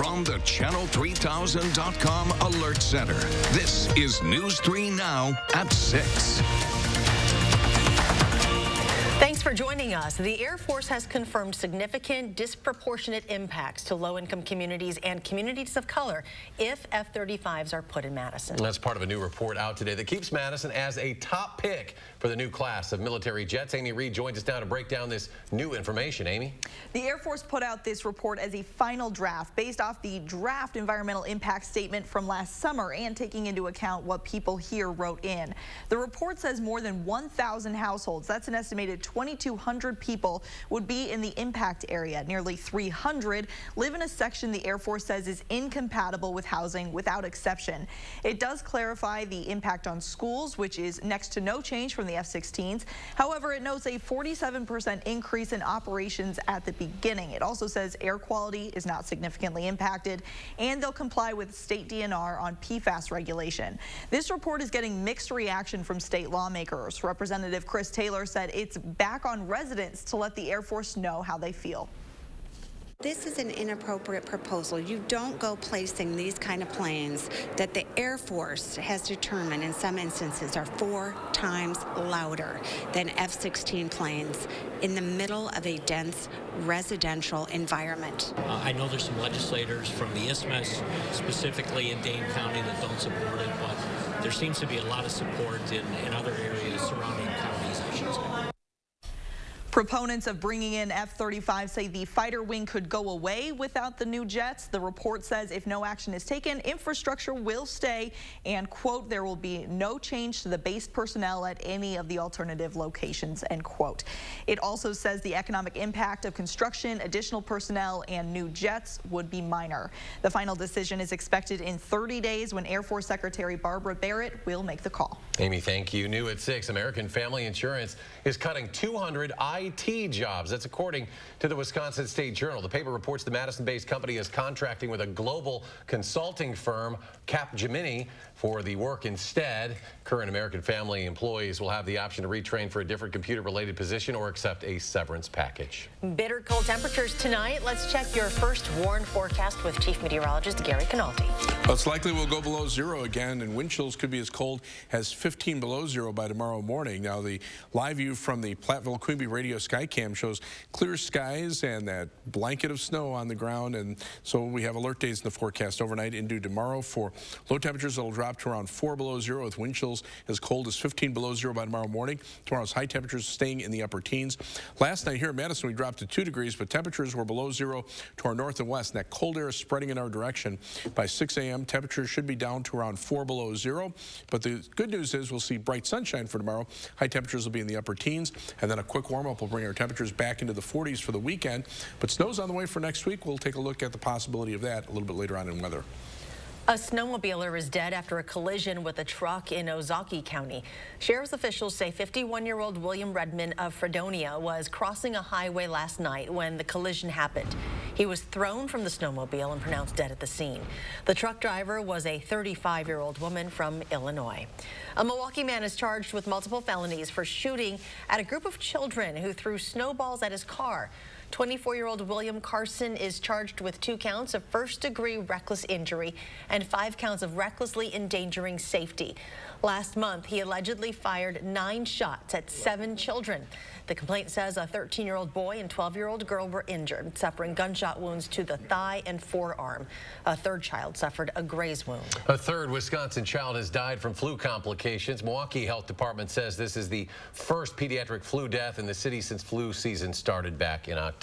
from the Channel3000.com Alert Center, this is News 3 Now at 6. Thanks for joining us. The Air Force has confirmed significant disproportionate impacts to low-income communities and communities of color if F-35s are put in Madison. That's part of a new report out today that keeps Madison as a top pick for the new class of military jets. Amy Reed joins us now to break down this new information. Amy? The Air Force put out this report as a final draft based off the draft environmental impact statement from last summer and taking into account what people here wrote in. The report says more than 1,000 households, that's an estimated 2,200 people, would be in the impact area. Nearly 300 live in a section the Air Force says is incompatible with housing without exception. It does clarify the impact on schools, which is next to no change from the F-16s. However, it notes a 47% increase in operations at the beginning. It also says air quality is not significantly impacted, and they'll comply with state DNR on PFAS regulation. This report is getting mixed reaction from state lawmakers. Representative Chris Taylor said it's back on residents to let the Air Force know how they feel. This is an inappropriate proposal. You don't go placing these kind of planes that the Air Force has determined in some instances are 4 times louder than F-16 planes in the middle of a dense residential environment. I know there's some legislators from the Isthmus, specifically in Dane County, that don't support it, but there seems to be a lot of support in other areas surrounding counties, I should say. Proponents of bringing in F-35 say the fighter wing could go away without the new jets. The report says if no action is taken, infrastructure will stay and, quote, there will be no change to the base personnel at any of the alternative locations, end quote. It also says the economic impact of construction, additional personnel, and new jets would be minor. The final decision is expected in 30 days when Air Force Secretary Barbara Barrett will make the call. Amy, thank you. New at 6, American Family Insurance is cutting 200 IT jobs. That's according to the Wisconsin State Journal. The paper reports the Madison-based company is contracting with a global consulting firm, Capgemini, for the work instead. Current American Family employees will have the option to retrain for a different computer-related position or accept a severance package. Bitter cold temperatures tonight. Let's check your first warned forecast with Chief Meteorologist Gary Canaldi. Well, it's likely we'll go below 0 again, and wind chills could be as cold as 15 below 0 by tomorrow morning. Now, the live view from the Platteville-Quimby radio Skycam shows clear skies and that blanket of snow on the ground, and so we have alert days in the forecast overnight into tomorrow. For low temperatures, it'll drop to around 4 below 0 with wind chills as cold as 15 below 0 by tomorrow morning. Tomorrow's high temperatures staying in the upper teens. Last night here in Madison, we dropped to 2 degrees, but temperatures were below 0 to our north and west, and that cold air is spreading in our direction. By 6 a.m., temperatures should be down to around 4 below 0, but the good news is we'll see bright sunshine for tomorrow. High temperatures will be in the upper teens, and then a quick warm-up will bring our temperatures back into the 40s for the weekend. But snow's on the way for next week. We'll take a look at the possibility of that a little bit later on in weather. A snowmobiler is dead after a collision with a truck in Ozaukee County. Sheriff's officials say 51-year-old William Redmond of Fredonia was crossing a highway last night when the collision happened. He was thrown from the snowmobile and pronounced dead at the scene. The truck driver was a 35-year-old woman from Illinois. A Milwaukee man is charged with multiple felonies for shooting at a group of children who threw snowballs at his car. 24-year-old William Carson is charged with 2 counts of first-degree reckless injury and 5 counts of recklessly endangering safety. Last month, he allegedly fired 9 shots at 7 children. The complaint says a 13-year-old boy and 12-year-old girl were injured, suffering gunshot wounds to the thigh and forearm. A 3rd child suffered a graze wound. A 3rd Wisconsin child has died from flu complications. Milwaukee Health Department says this is the first pediatric flu death in the city since flu season started back in October.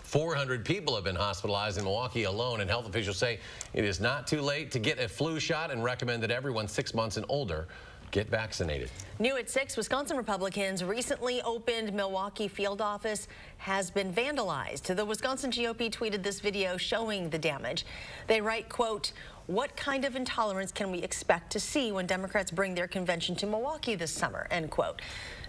400 people have been hospitalized in Milwaukee alone, and health officials say it is not too late to get a flu shot and recommend that everyone 6 months and older get vaccinated. New at 6, Wisconsin Republicans recently opened Milwaukee field office has been vandalized. The Wisconsin GOP tweeted this video showing the damage. They write, quote, "What kind of intolerance can we expect to see when Democrats bring their convention to Milwaukee this summer?" End quote.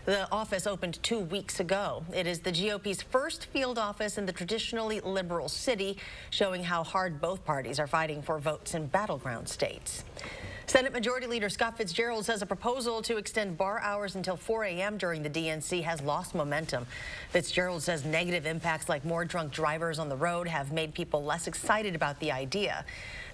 The office opened 2 weeks ago. It is the GOP's first field office in the traditionally liberal city, showing how hard both parties are fighting for votes in battleground states. Senate Majority Leader Scott Fitzgerald says a proposal to extend bar hours until 4 a.m. during the DNC has lost momentum. Fitzgerald says negative impacts like more drunk drivers on the road have made people less excited about the idea.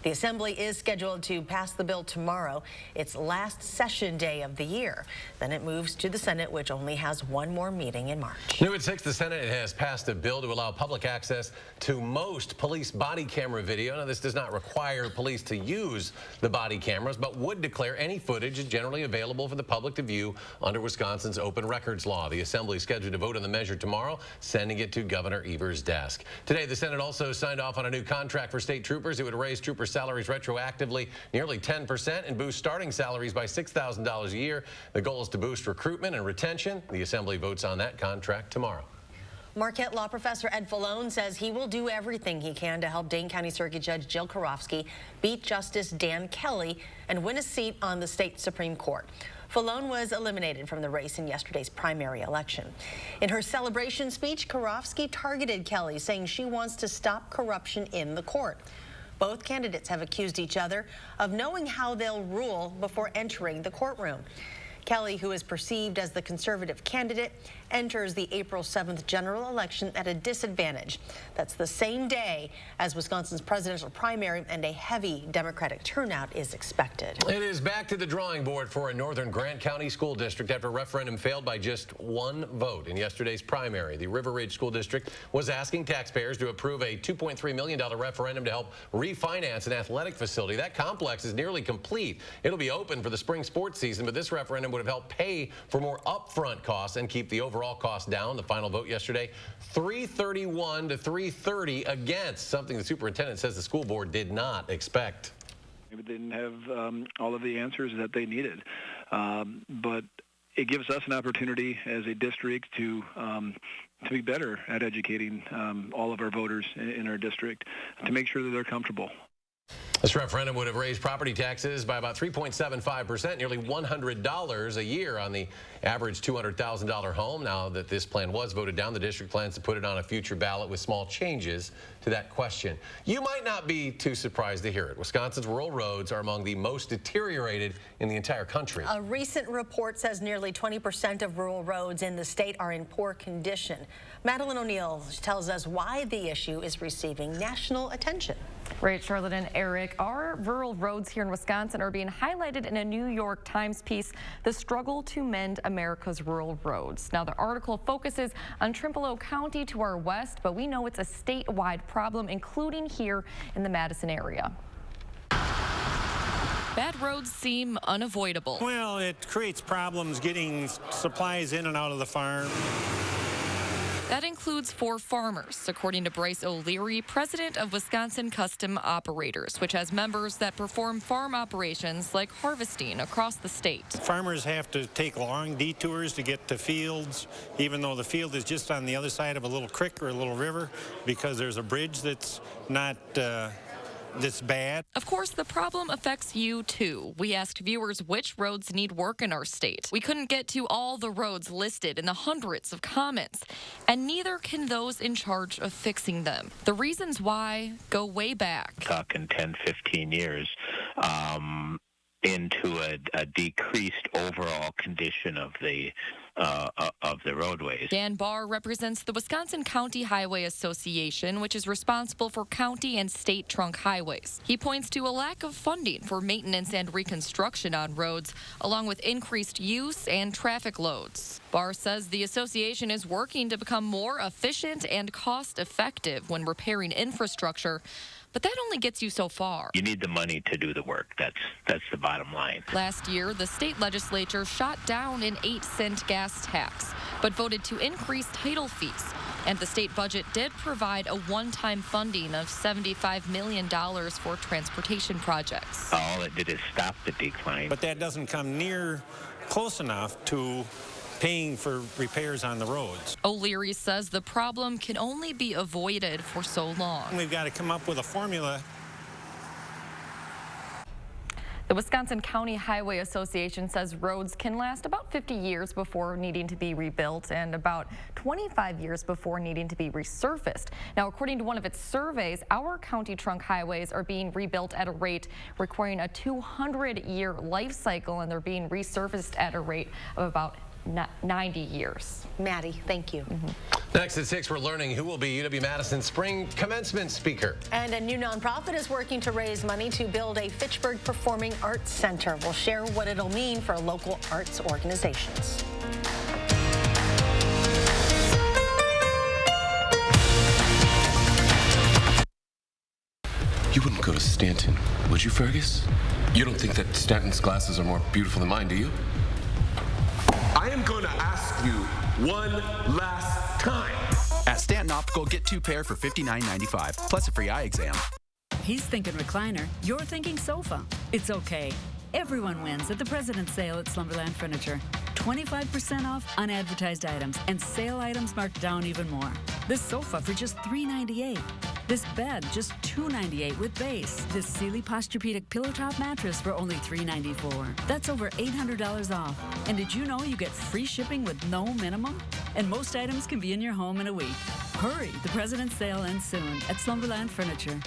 The Assembly is scheduled to pass the bill tomorrow, its last session day of the year. Then it moves to the Senate, which only has one more meeting in March. New at 6, the Senate has passed a bill to allow public access to most police body camera video. Now, this does not require police to use the body cameras, but would declare any footage as generally available for the public to view under Wisconsin's open records law. The Assembly is scheduled to vote on the measure tomorrow, sending it to Governor Evers' desk. Today, the Senate also signed off on a new contract for state troopers. It would raise trooper salaries retroactively nearly 10% and boost starting salaries by $6,000 a year. The goal is to boost recruitment and retention. The Assembly votes on that contract tomorrow. Marquette law professor Ed Felonies says he will do everything he can to help Dane County Circuit Judge Jill Karofsky beat Justice Dan Kelly and win a seat on the state Supreme Court. Felonies was eliminated from the race in yesterday's primary election. In her celebration speech, Karofsky targeted Kelly, saying she wants to stop corruption in the court. Both candidates have accused each other of knowing how they'll rule before entering the courtroom. Kelly, who is perceived as the conservative candidate, enters the April 7th general election at a disadvantage. That's the same day as Wisconsin's presidential primary, and a heavy Democratic turnout is expected. It is back to the drawing board for a northern Grant County school district after a referendum failed by just one vote in yesterday's primary. The River Ridge School District was asking taxpayers to approve a $2.3 million referendum to help refinance an athletic facility. That complex is nearly complete. It'll be open for the spring sports season, but this referendum would have helped pay for more upfront costs and keep the overall cost down. The final vote yesterday, 331 to 330 against, something the superintendent says the school board did not expect. Maybe they didn't have all of the answers that they needed, but it gives us an opportunity as a district to be better at educating all of our voters in our district to make sure that they're comfortable. This referendum would have raised property taxes by about 3.75%, nearly $100 a year on the average $200,000 home. Now that this plan was voted down, the district plans to put it on a future ballot with small changes to that question. You might not be too surprised to hear it. Wisconsin's rural roads are among the most deteriorated in the entire country. A recent report says nearly 20% of rural roads in the state are in poor condition. Madeline O'Neill tells us why the issue is receiving national attention. Right, Charlotte and Eric, our rural roads here in Wisconsin are being highlighted in a New York Times piece, The Struggle to Mend America's Rural Roads. Now, the article focuses on Ozaukee County to our west, but we know it's a statewide problem, including here in the Madison area. Bad roads seem unavoidable. Well, it creates problems getting supplies in and out of the farm. That includes for farmers, according to Bryce O'Leary, president of Wisconsin Custom Operators, which has members that perform farm operations like harvesting across the state. Farmers have to take long detours to get to fields, even though the field is just on the other side of a little creek or a little river, because there's a bridge that's not that's bad. Of course, the problem affects you too. We asked viewers which roads need work in our state. We couldn't get to all the roads listed in the hundreds of comments, and neither can those in charge of fixing them. The reasons why go way back. Talking 10, 15 years into a decreased overall condition of the roadways. Dan Barr represents the Wisconsin County Highway Association, which is responsible for county and state trunk highways. He points to a lack of funding for maintenance and reconstruction on roads, along with increased use and traffic loads. Barr says the association is working to become more efficient and cost-effective when repairing infrastructure, but that only gets you so far. You need the money to do the work. That's the bottom line. Last year, the state legislature shot down an 8-cent gas tax, but voted to increase title fees. And the state budget did provide a one-time funding of $75 million for transportation projects. All it did is stop the decline. But that doesn't come near close enough to paying for repairs on the roads. O'Leary says the problem can only be avoided for so long. We've got to come up with a formula. The Wisconsin County Highway Association says roads can last about 50 years before needing to be rebuilt and about 25 years before needing to be resurfaced. Now, according to one of its surveys, our county trunk highways are being rebuilt at a rate requiring a 200-year life cycle, and they're being resurfaced at a rate of about 90 years. Maddie, thank you. Next at 6, we're learning who will be UW-Madison spring commencement speaker. And a new nonprofit is working to raise money to build a Fitchburg Performing Arts Center. We'll share what it'll mean for local arts organizations. You wouldn't go to Stanton, would you, Fergus? You don't think that Stanton's glasses are more beautiful than mine, do you? I am going to ask you one last time. At Stanton Optical, get 2 pair for $59.95, plus a free eye exam. He's thinking recliner, you're thinking sofa. It's okay. Everyone wins at the President's Sale at Slumberland Furniture. 25% off unadvertised items, and sale items marked down even more. This sofa for just $398. This bed just $298 with base. This Sealy Posturepedic pillow top mattress for only $394. That's over $800 off. And did you know you get free shipping with no minimum? And most items can be in your home in a week. Hurry, the President's Sale ends soon at Slumberland Furniture.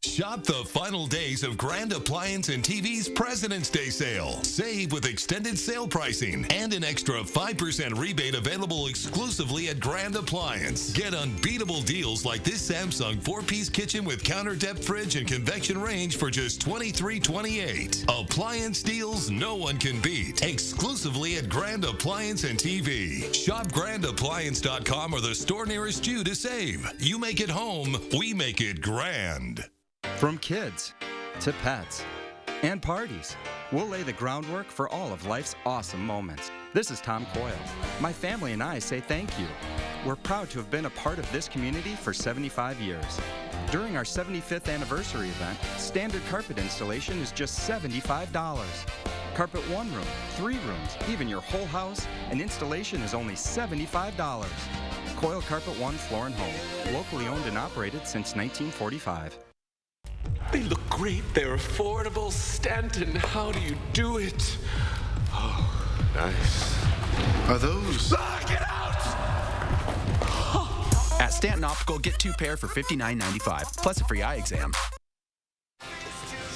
Shop the final days of Grand Appliance and TV's President's Day sale. Save with extended sale pricing and an extra 5% rebate available exclusively at Grand Appliance. Get unbeatable deals like this Samsung 4-piece kitchen with counter depth fridge and convection range for just $23.28. Appliance deals no one can beat. Exclusively at Grand Appliance and TV. Shop grandappliance.com or the store nearest you to save. You make it home, we make it grand. From kids to pets and parties, we'll lay the groundwork for all of life's awesome moments. This is Tom Coyle. My family and I say thank you. We're proud to have been a part of this community for 75 years. During our 75th anniversary event, standard carpet installation is just $75. Carpet 1 room, 3 rooms, even your whole house, and installation is only $75. Coyle Carpet 1 Floor and Home, locally owned and operated since 1945. They look great. They're affordable. Stanton, how do you do it? Oh, nice. Are those? Get out! At Stanton Optical, get 2 pair for $59.95, plus a free eye exam.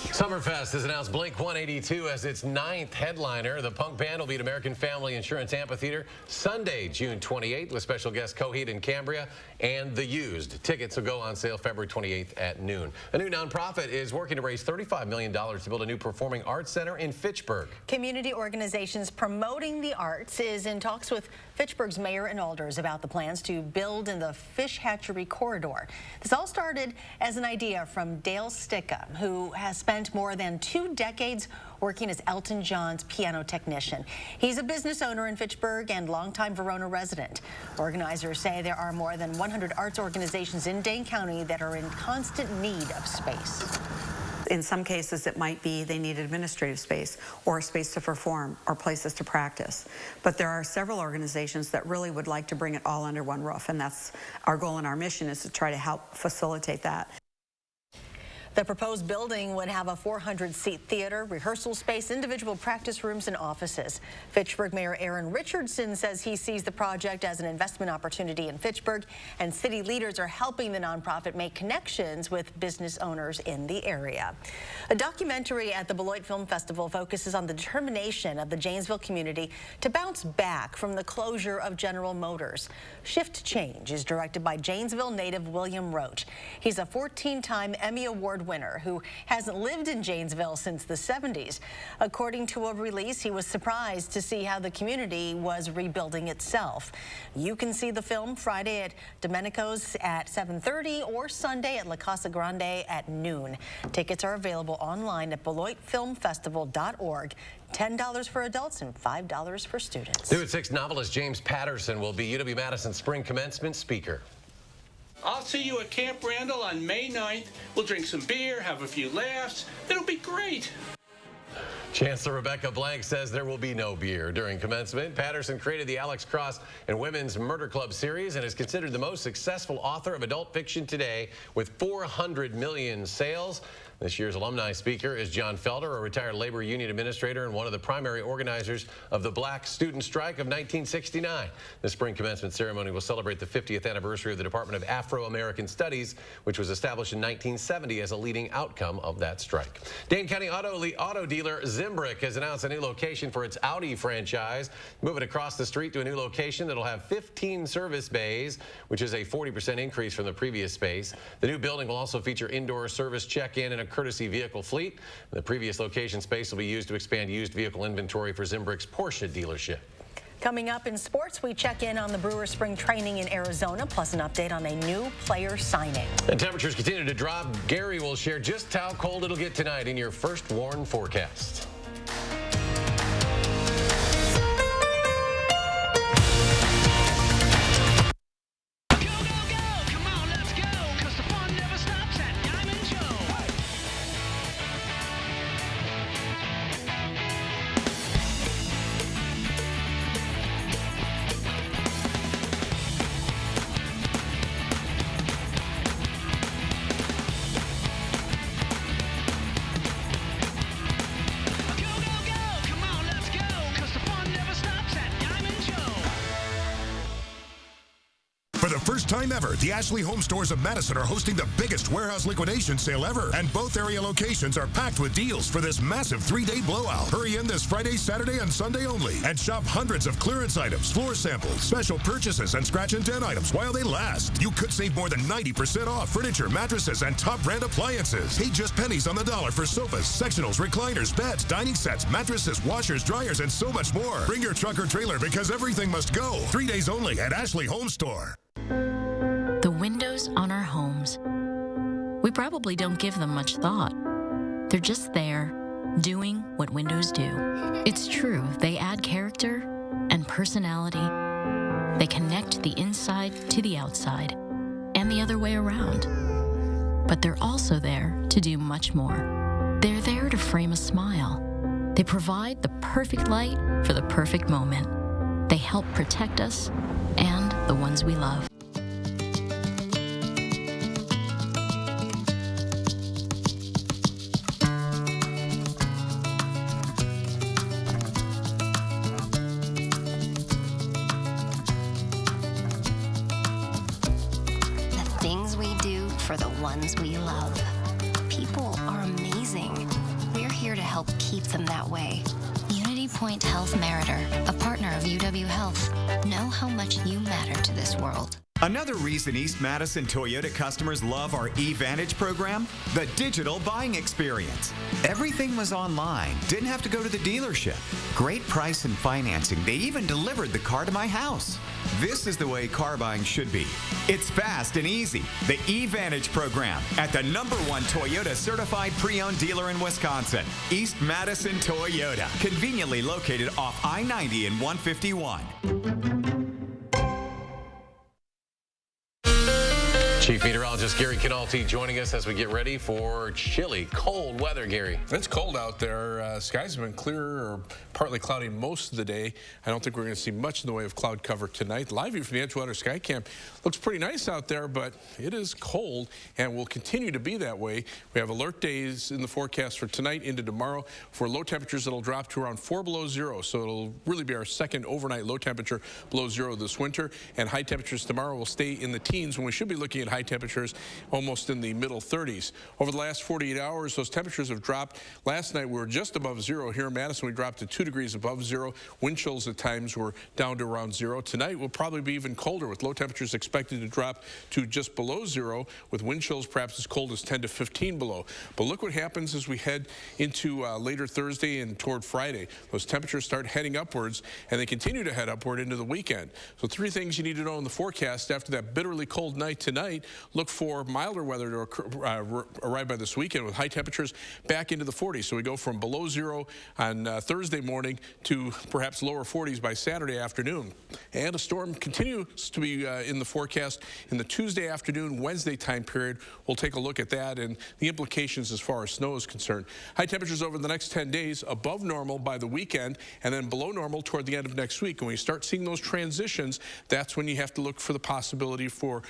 Summerfest has announced Blink-182 as its 9th headliner. The punk band will be at American Family Insurance Amphitheater Sunday, June 28th, with special guests Coheed and Cambria and The Used. Tickets will go on sale February 28th at noon. A new nonprofit is working to raise $35 million to build a new performing arts center in Fitchburg. Community organizations promoting the arts is in talks with Fitchburg's mayor and alders about the plans to build in the fish hatchery corridor. This all started as an idea from Dale Stickham, who has spent more than 2 decades working as Elton John's piano technician. He's a business owner in Fitchburg and longtime Verona resident. Organizers say there are more than 100 arts organizations in Dane County that are in constant need of space. In some cases, it might be they need administrative space or a space to perform or places to practice. But there are several organizations that really would like to bring it all under one roof, and that's our goal and our mission, is to try to help facilitate that. The proposed building would have a 400-seat theater, rehearsal space, individual practice rooms, and offices. Fitchburg Mayor Aaron Richardson says he sees the project as an investment opportunity in Fitchburg, and city leaders are helping the nonprofit make connections with business owners in the area. A documentary at the Beloit Film Festival focuses on the determination of the Janesville community to bounce back from the closure of General Motors. Shift Change is directed by Janesville native William Roach. He's a 14-time Emmy Award winner who hasn't lived in Janesville since the 70s. According to a release, he was surprised to see how the community was rebuilding itself. You can see the film Friday at Domenico's at 7:30 or Sunday at La Casa Grande at noon. Tickets are available online at BeloitFilmFestival.org. $10 for adults and $5 for students. New at 6, novelist James Patterson will be UW-Madison spring commencement speaker. I'll see you at Camp Randall on May 9th. We'll drink some beer, have a few laughs. It'll be great. Chancellor Rebecca Blank says there will be no beer during commencement. Patterson created the Alex Cross and Women's Murder Club series and is considered the most successful author of adult fiction today with 400 million sales. This year's alumni speaker is John Felder, a retired labor union administrator and one of the primary organizers of the Black Student Strike of 1969. The spring commencement ceremony will celebrate the 50th anniversary of the Department of Afro-American Studies, which was established in 1970 as a leading outcome of that strike. Dane County auto dealer Zimbrick has announced a new location for its Audi franchise, moving across the street to a new location that'll have 15 service bays, which is a 40% increase from the previous space. The new building will also feature indoor service check-in and a courtesy vehicle fleet. The previous location space will be used to expand used vehicle inventory for Zimbrick's Porsche dealership. Coming up in sports, we check in on the Brewers spring training in Arizona, plus an update on a new player signing. And temperatures continue to drop. Gary will share just how cold it'll get tonight in your first warn forecast. For the first time ever, the Ashley Home Stores of Madison are hosting the biggest warehouse liquidation sale ever. And both area locations are packed with deals for this massive 3-day blowout. Hurry in this Friday, Saturday, and Sunday only. And shop hundreds of clearance items, floor samples, special purchases, and scratch and dent items while they last. You could save more than 90% off furniture, mattresses, and top brand appliances. Pay just pennies on the dollar for sofas, sectionals, recliners, beds, dining sets, mattresses, washers, dryers, and so much more. Bring your truck or trailer because everything must go. 3 days only at Ashley Home Store. The windows on our homes. We probably don't give them much thought. They're just there, doing what windows do. It's true, they add character and personality. They connect the inside to the outside, and the other way around. But they're also there to do much more. They're there to frame a smile. They provide the perfect light for the perfect moment. They help protect us and the ones we love. For the ones we love. People are amazing. We're here to help keep them that way. Unity Point Health Meritor, a partner of UW Health. Know how much you matter to this world. Another reason East Madison Toyota customers love our eVantage program, the digital buying experience. Everything was online, didn't have to go to the dealership. Great price and financing. They even delivered the car to my house. This is the way car buying should be. It's fast and easy. The eVantage program at the #1 Toyota certified pre-owned dealer in Wisconsin, East Madison Toyota, conveniently located off I-90 and 151. Chief Meteorologist Gary Canalti joining us as we get ready for chilly, cold weather, Gary. It's cold out there. Skies have been clear or partly cloudy most of the day. I don't think we're going to see much in the way of cloud cover tonight. Live view from the Edgewater Sky Cam looks pretty nice out there, but it is cold and will continue to be that way. We have alert days in the forecast for tonight into tomorrow. For low temperatures, it'll drop to around 4 below zero, so it'll really be our second overnight low temperature below zero this winter. And high temperatures tomorrow will stay in the teens when we should be looking at high temperatures almost in the middle 30s. Over the last 48 hours, those temperatures have dropped. Last night we were just above zero. Here in Madison, we dropped to 2 degrees above zero. Wind chills at times were down to around zero. Tonight will probably be even colder, with low temperatures expected to drop to just below zero, with wind chills perhaps as cold as 10 to 15 below. But look what happens as we head into later Thursday and toward Friday. Those temperatures start heading upwards, and they continue to head upward into the weekend. So 3 things you need to know in the forecast after that bitterly cold night tonight. Look for milder weather to arrive by this weekend, with high temperatures back into the 40s. So we go from below zero on Thursday morning to perhaps lower 40s by Saturday afternoon. And a storm continues to be in the forecast in the Tuesday afternoon, Wednesday time period. We'll take a look at that and the implications as far as snow is concerned. High temperatures over the next 10 days, above normal by the weekend, and then below normal toward the end of next week. When we start seeing those transitions, that's when you have to look for the possibility for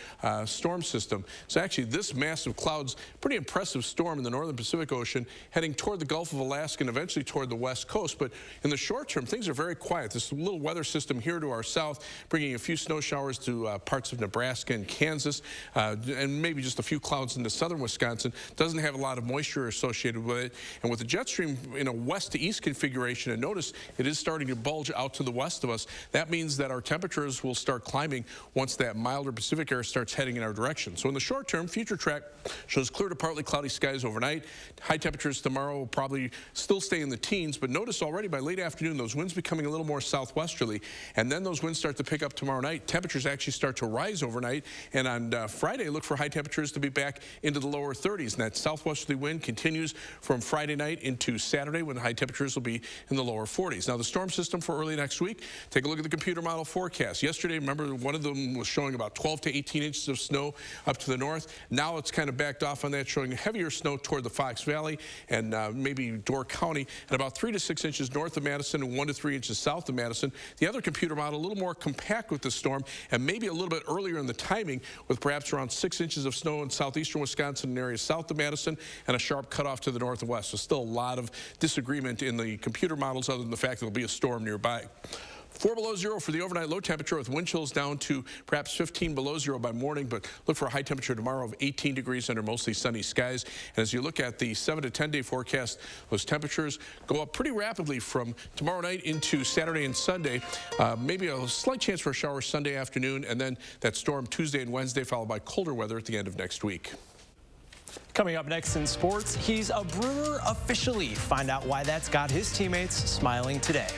storm system. So actually this massive cloud's pretty impressive storm in the northern Pacific Ocean heading toward the Gulf of Alaska and eventually toward the west coast. But in the short term, things are very quiet. This little weather system here to our south bringing a few snow showers to parts of Nebraska and Kansas and maybe just a few clouds into southern Wisconsin. Doesn't have a lot of moisture associated with it. And with the jet stream in a west to east configuration, and notice it is starting to bulge out to the west of us, that means that our temperatures will start climbing once that milder Pacific air starts heading in our direction. So in the short term, future track shows clear to partly cloudy skies overnight. High temperatures tomorrow will probably still stay in the teens, but notice already by late afternoon those winds becoming a little more southwesterly, and then those winds start to pick up tomorrow night. Temperatures actually start to rise overnight, and on Friday look for high temperatures to be back into the lower 30s, and that southwesterly wind continues from Friday night into Saturday when high temperatures will be in the lower 40s. Now the storm system for early next week, take a look at the computer model forecast. Yesterday, remember, one of them was showing about 12 to 18 inches of snow up to the north. Now it's kind of backed off on that, showing heavier snow toward the Fox Valley and maybe Door County, and about 3 to 6 inches north of Madison and 1 to 3 inches south of Madison. The other computer model, a little more compact with the storm and maybe a little bit earlier in the timing, with perhaps around 6 inches of snow in southeastern Wisconsin and areas south of Madison and a sharp cutoff to the north and west. So still a lot of disagreement in the computer models other than the fact that there'll be a storm nearby. 4 below zero for the overnight low temperature, with wind chills down to perhaps 15 below zero by morning, but look for a high temperature tomorrow of 18 degrees under mostly sunny skies. And as you look at the 7 to 10 day forecast, those temperatures go up pretty rapidly from tomorrow night into Saturday and Sunday. Maybe a slight chance for a shower Sunday afternoon, and then that storm Tuesday and Wednesday, followed by colder weather at the end of next week. Coming up next in sports, he's a Brewer officially. Find out why that's got his teammates smiling today.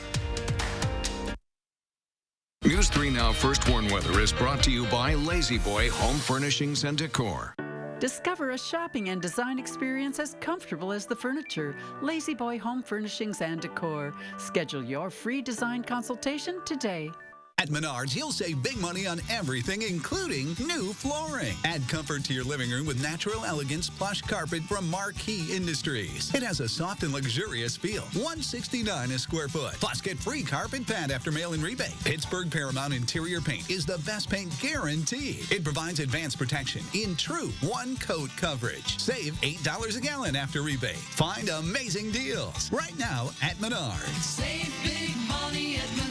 News 3 Now First Warn Weather is brought to you by Lazy Boy Home Furnishings and Decor. Discover a shopping and design experience as comfortable as the furniture. Lazy Boy Home Furnishings and Decor. Schedule your free design consultation today. At Menards, you'll save big money on everything, including new flooring. Add comfort to your living room with Natural Elegance plush carpet from Marquee Industries. It has a soft and luxurious feel. $169 a square foot. Plus, get free carpet pad after mail-in rebate. Pittsburgh Paramount Interior Paint is the best paint guaranteed. It provides advanced protection in true one-coat coverage. Save $8 a gallon after rebate. Find amazing deals right now at Menards. Save big money at Menards.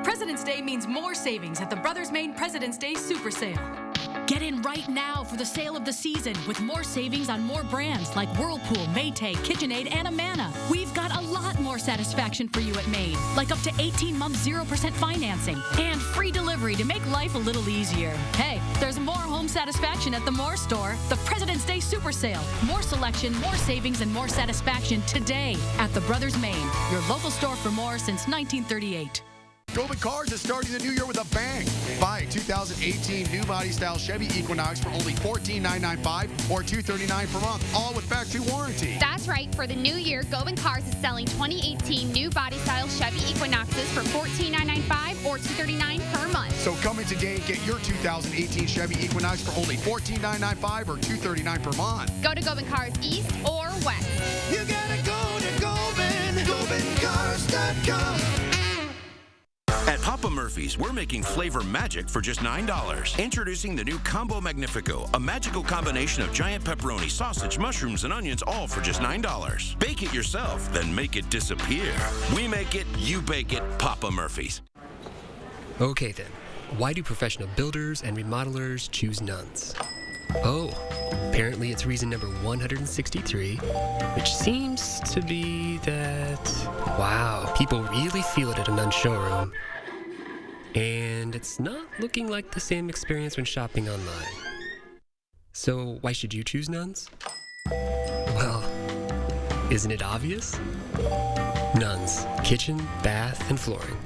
President's Day means more savings at the Brothers Maine President's Day Super Sale. Get in right now for the sale of the season with more savings on more brands like Whirlpool, Maytag, KitchenAid, and Amana. We've got a lot more satisfaction for you at Maine, like up to 18 months 0% financing and free delivery to make life a little easier. Hey, there's more home satisfaction at the Moore store. The President's Day Super Sale. More selection, more savings, and more satisfaction today at the Brothers Maine, your local store for more since 1938. Goldman Cars is starting the new year with a bang. Buy a 2018 new body style Chevy Equinox for only $14,995 or $239 per month, all with factory warranty. That's right. For the new year, Goldman Cars is selling 2018 new body style Chevy Equinoxes for $14,995 or $239 per month. So come in today and get your 2018 Chevy Equinox for only $14,995 or $239 per month. Go to Goldman Cars East or West. You gotta go to Goldman, GoldmanCars.com. At Papa Murphy's, we're making flavor magic for just $9. Introducing the new Combo Magnifico, a magical combination of giant pepperoni, sausage, mushrooms, and onions, all for just $9. Bake it yourself, then make it disappear. We make it, you bake it, Papa Murphy's. Okay then, why do professional builders and remodelers choose nuns? Oh, apparently it's reason number 163, which seems to be that, wow, people really feel it at a nun showroom. And it's not looking like the same experience when shopping online. So why should you choose nuns? Well, isn't it obvious? Nuns, kitchen, bath, and flooring.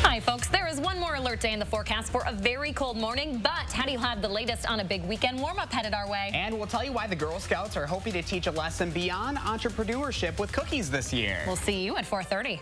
Hi, folks. There is one more alert day in the forecast for a very cold morning, but Hattie will have the latest on a big weekend warm-up headed our way. And we'll tell you why the Girl Scouts are hoping to teach a lesson beyond entrepreneurship with cookies this year. We'll see you at 4:30.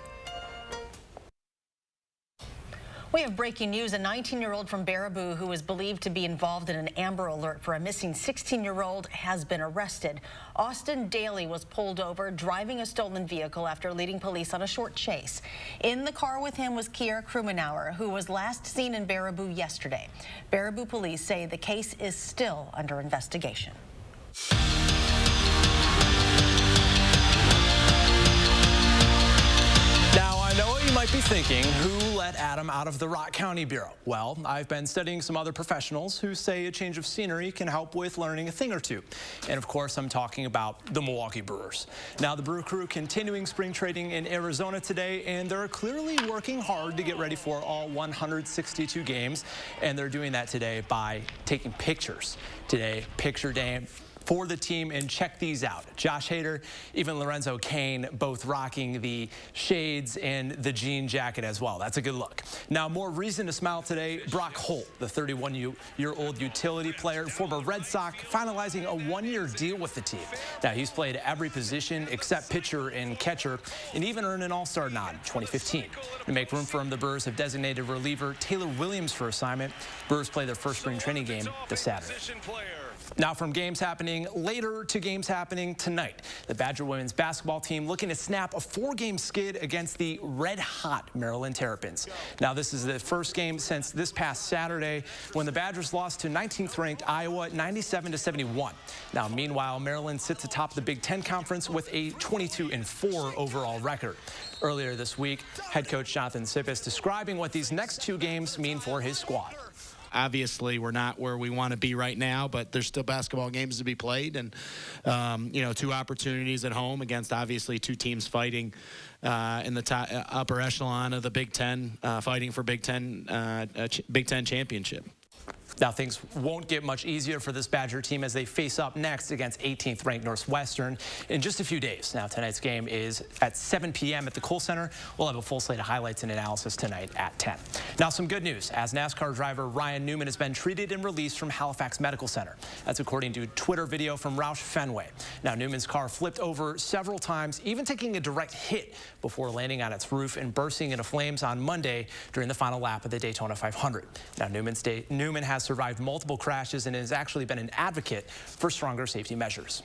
We have breaking news. A 19-year-old from Baraboo who is believed to be involved in an Amber Alert for a missing 16-year-old has been arrested. Austin Daly was pulled over driving a stolen vehicle after leading police on a short chase. In the car with him was Kiera Krumenauer, who was last seen in Baraboo yesterday. Baraboo police say the case is still under investigation. Now, I know what you might be thinking, who let Adam out of the Rock County Bureau? Well, I've been studying some other professionals who say a change of scenery can help with learning a thing or two. And of course, I'm talking about the Milwaukee Brewers. Now, the Brew Crew continuing spring training in Arizona today, and they're clearly working hard to get ready for all 162 games. And they're doing that today by taking pictures. Today, picture day for the team, and check these out. Josh Hader, even Lorenzo Cain, both rocking the shades and the jean jacket as well. That's a good look. Now, more reason to smile today. Brock Holt, the 31-year-old utility player, former Red Sox, finalizing a one-year deal with the team. Now, he's played every position except pitcher and catcher, and even earned an All-Star nod in 2015. To make room for him, the Brewers have designated reliever Taylor Williams for assignment. Brewers play their first spring training game this Saturday. Now, from games happening later to games happening tonight, the Badger women's basketball team looking to snap a 4-game skid against the red-hot Maryland Terrapins. Now, this is the first game since this past Saturday when the Badgers lost to 19th-ranked Iowa 97-71. Now, meanwhile, Maryland sits atop the Big Ten Conference with a 22-4 overall record. Earlier this week, head coach Jonathan Sippes describing what these next 2 games mean for his squad. Obviously, we're not where we want to be right now, but there's still basketball games to be played, and 2 opportunities at home against obviously 2 teams fighting in the top, upper echelon of the Big Ten, fighting for Big Ten championship. Now, things won't get much easier for this Badger team as they face up next against 18th-ranked Northwestern in just a few days. Now, tonight's game is at 7 p.m. at the Kohl Center. We'll have a full slate of highlights and analysis tonight at 10. Now, some good news, as NASCAR driver Ryan Newman has been treated and released from Halifax Medical Center. That's according to a Twitter video from Roush Fenway. Now, Newman's car flipped over several times, even taking a direct hit before landing on its roof and bursting into flames on Monday during the final lap of the Daytona 500. Now, Newman has survived multiple crashes and has actually been an advocate for stronger safety measures.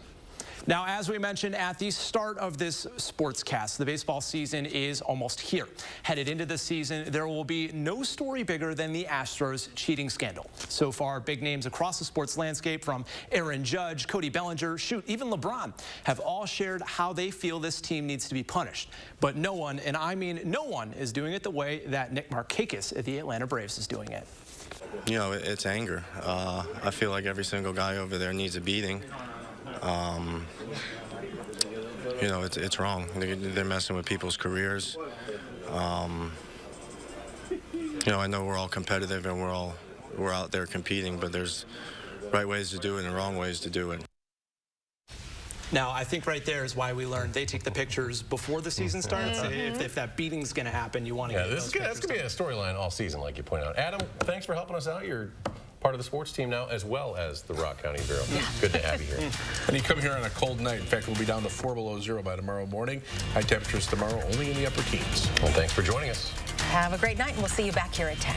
Now, as we mentioned at the start of this sportscast, the baseball season is almost here. Headed into the season, there will be no story bigger than the Astros cheating scandal. So far, big names across the sports landscape, from Aaron Judge, Cody Bellinger, even LeBron, have all shared how they feel this team needs to be punished. But no one, and I mean no one, is doing it the way that Nick Markakis at the Atlanta Braves is doing it. It's anger. I feel like every single guy over there needs a beating. It's wrong. They're messing with people's careers. I know we're all competitive and we're out there competing, but there's right ways to do it and wrong ways to do it. Now, I think right there is why we learned they take the pictures before the season starts. If that beating's going to happen, you want to get those pictures. That's going to be a storyline all season, like you point out. Adam, thanks for helping us out. You're part of the sports team now, as well as the Rock County Bureau. Good to have you here. And you come here on a cold night. In fact, we'll be down to 4 below 0 by tomorrow morning. High temperatures tomorrow only in the upper teens. Well, thanks for joining us. Have a great night, and we'll see you back here at 10.